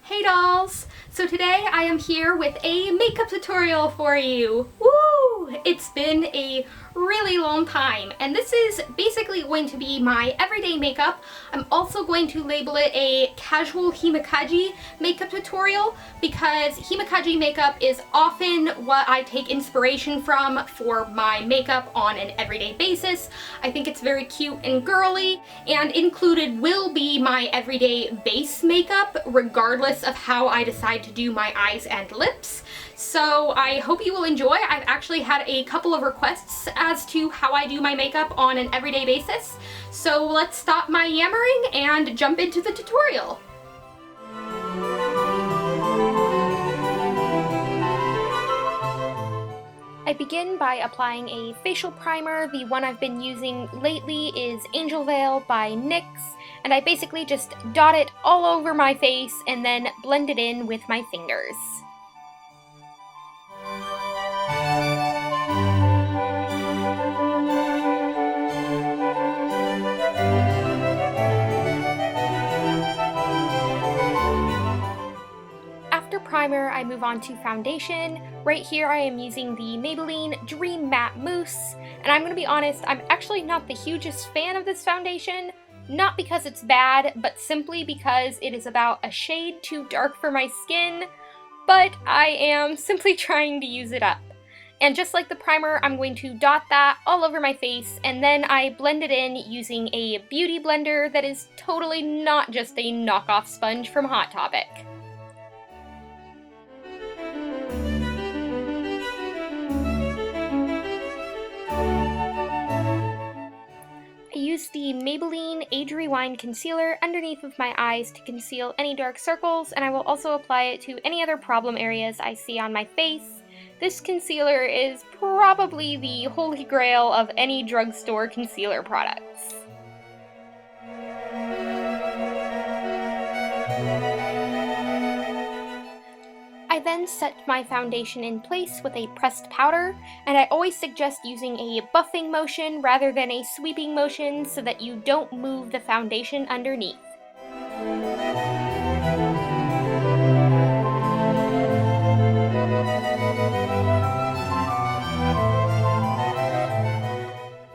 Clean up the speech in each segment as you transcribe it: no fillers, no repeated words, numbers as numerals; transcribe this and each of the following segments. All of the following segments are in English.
Hey dolls! So today I am here with a makeup tutorial for you. Woo! It's been a really long time, and this is basically going to be my everyday makeup. I'm also going to label it a casual Himekaji makeup tutorial because Himekaji makeup is often what I take inspiration from for my makeup on an everyday basis. I think it's very cute and girly, and included will be my everyday base makeup regardless of how I decide to do my eyes and lips. So I hope you will enjoy. I've actually had a couple of requests as to how I do my makeup on an everyday basis. So let's stop my yammering and jump into the tutorial. I begin by applying a facial primer. The one I've been using lately is Angel Veil by NYX, and I basically just dot it all over my face and then blend it in with my fingers. After primer, I move on to foundation. Right here I am using the Maybelline Dream Matte Mousse, and I'm gonna be honest, I'm actually not the hugest fan of this foundation. Not because it's bad, but simply because it is about a shade too dark for my skin, but I am simply trying to use it up. And just like the primer, I'm going to dot that all over my face, and then I blend it in using a beauty blender that is totally not just a knockoff sponge from Hot Topic. I use the Maybelline Age Rewind Concealer underneath of my eyes to conceal any dark circles, and I will also apply it to any other problem areas I see on my face. This concealer is probably the holy grail of any drugstore concealer products. I then set my foundation in place with a pressed powder, and I always suggest using a buffing motion rather than a sweeping motion so that you don't move the foundation underneath.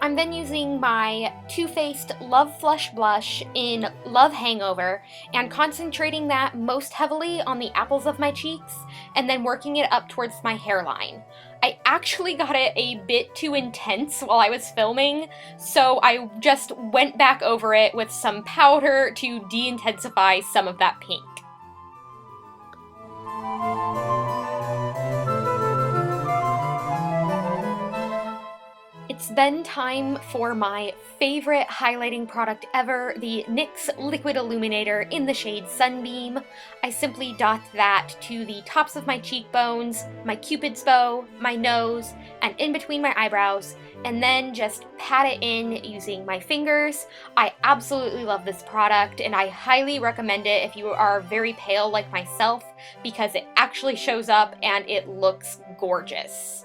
I'm then using my Too Faced Love Flush Blush in Love Hangover and concentrating that most heavily on the apples of my cheeks and then working it up towards my hairline. I actually got it a bit too intense while I was filming, so I just went back over it with some powder to de-intensify some of that pink. It's then time for my favorite highlighting product ever, the NYX Liquid Illuminator in the shade Sunbeam. I simply dot that to the tops of my cheekbones, my cupid's bow, my nose, and in between my eyebrows, and then just pat it in using my fingers. I absolutely love this product, and I highly recommend it if you are very pale like myself, because it actually shows up and it looks gorgeous.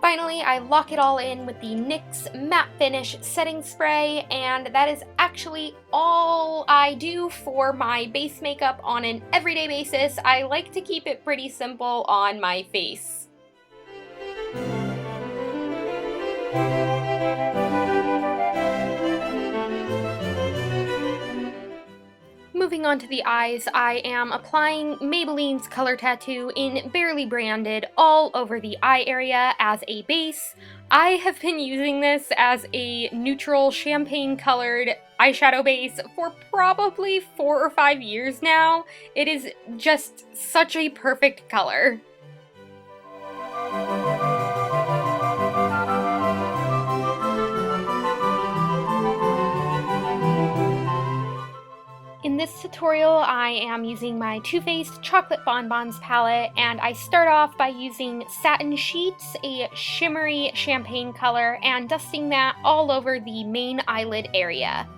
Finally, I lock it all in with the NYX Matte Finish Setting Spray, and that is actually all I do for my base makeup on an everyday basis. I like to keep it pretty simple on my face. Moving on to the eyes, I am applying Maybelline's Color Tattoo in Barely Branded all over the eye area as a base. I have been using this as a neutral champagne colored eyeshadow base for probably 4 or 5 years now. It is just such a perfect color. In this tutorial, I am using my Too Faced Chocolate Bonbons palette, and I start off by using Satin Sheets, a shimmery champagne color, and dusting that all over the main eyelid area.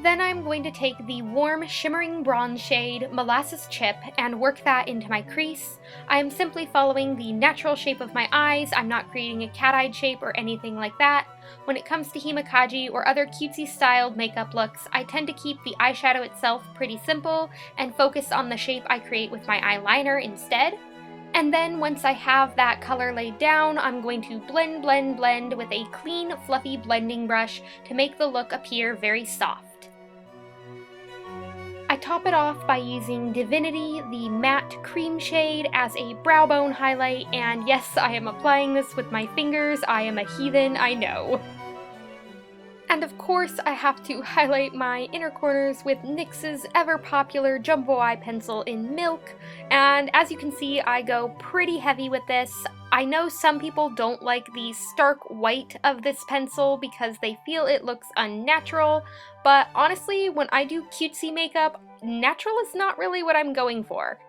Then I'm going to take the warm shimmering bronze shade Molasses Chip and work that into my crease. I am simply following the natural shape of my eyes. I'm not creating a cat-eyed shape or anything like that. When it comes to Himekaji or other cutesy styled makeup looks, I tend to keep the eyeshadow itself pretty simple and focus on the shape I create with my eyeliner instead. And then once I have that color laid down, I'm going to blend with a clean, fluffy blending brush to make the look appear very soft. I top it off by using Divinity, the matte cream shade, as a brow bone highlight, and yes, I am applying this with my fingers. I am a heathen, I know. And of course, I have to highlight my inner corners with NYX's ever-popular Jumbo Eye Pencil in Milk, and as you can see, I go pretty heavy with this. I know some people don't like the stark white of this pencil because they feel it looks unnatural, but honestly, when I do cutesy makeup, natural is not really what I'm going for.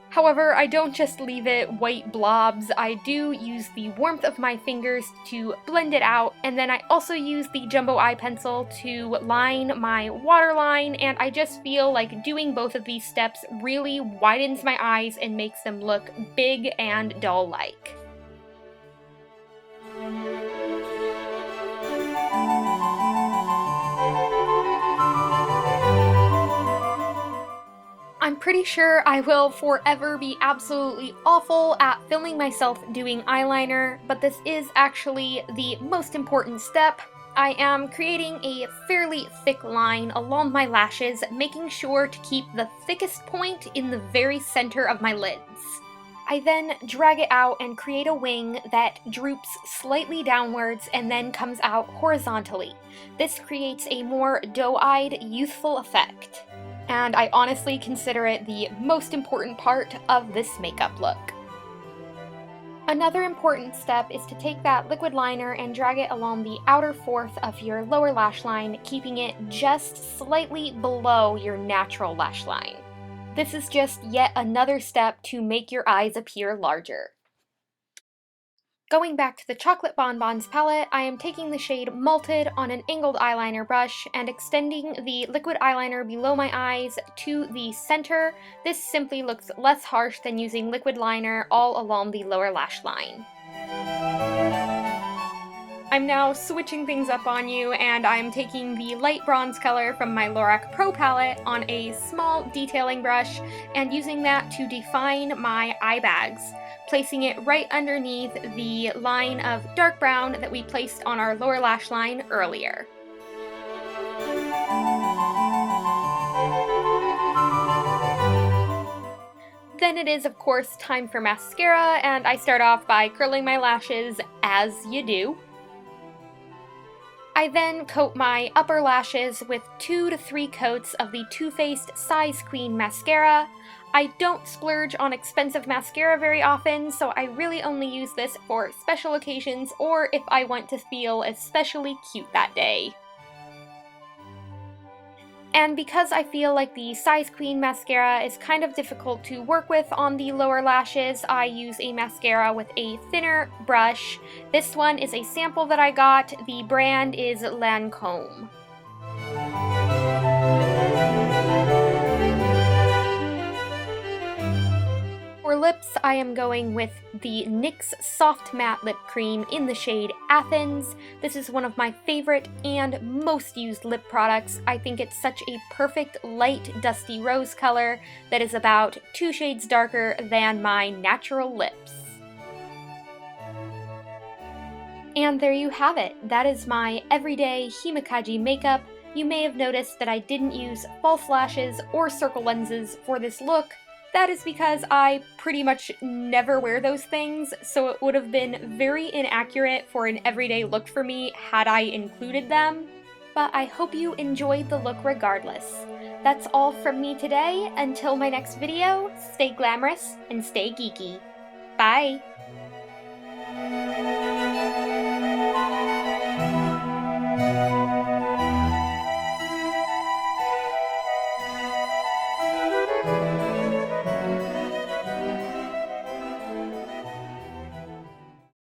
However, I don't just leave it white blobs. I do use the warmth of my fingers to blend it out, and then I also use the Jumbo Eye Pencil to line my waterline, and I just feel like doing both of these steps really widens my eyes and makes them look big and doll-like. I'm pretty sure I will forever be absolutely awful at filming myself doing eyeliner, but this is actually the most important step. I am creating a fairly thick line along my lashes, making sure to keep the thickest point in the very center of my lids. I then drag it out and create a wing that droops slightly downwards and then comes out horizontally. This creates a more doe-eyed, youthful effect. And I honestly consider it the most important part of this makeup look. Another important step is to take that liquid liner and drag it along the outer fourth of your lower lash line, keeping it just slightly below your natural lash line. This is just yet another step to make your eyes appear larger. Going back to the Chocolate Bonbons palette, I am taking the shade Malted on an angled eyeliner brush and extending the liquid eyeliner below my eyes to the center. This simply looks less harsh than using liquid liner all along the lower lash line. I'm now switching things up on you, and I'm taking the light bronze color from my Lorac Pro palette on a small detailing brush and using that to define my eye bags, placing it right underneath the line of dark brown that we placed on our lower lash line earlier. Then it is, of course, time for mascara, and I start off by curling my lashes, as you do. I then coat my upper lashes with 2 to 3 coats of the Too Faced Size Queen mascara. I don't splurge on expensive mascara very often, so I really only use this for special occasions or if I want to feel especially cute that day. And because I feel like the Size Queen mascara is kind of difficult to work with on the lower lashes, I use a mascara with a thinner brush. This one is a sample that I got. The brand is Lancome. For lips, I am going with the NYX Soft Matte Lip Cream in the shade Athens. This is one of my favorite and most used lip products. I think it's such a perfect light dusty rose color that is about 2 shades darker than my natural lips. And there you have it. That is my everyday Himekaji makeup. You may have noticed that I didn't use false lashes or circle lenses for this look. That is because I pretty much never wear those things, so it would have been very inaccurate for an everyday look for me had I included them. But I hope you enjoyed the look regardless. That's all from me today. Until my next video, stay glamorous and stay geeky. Bye!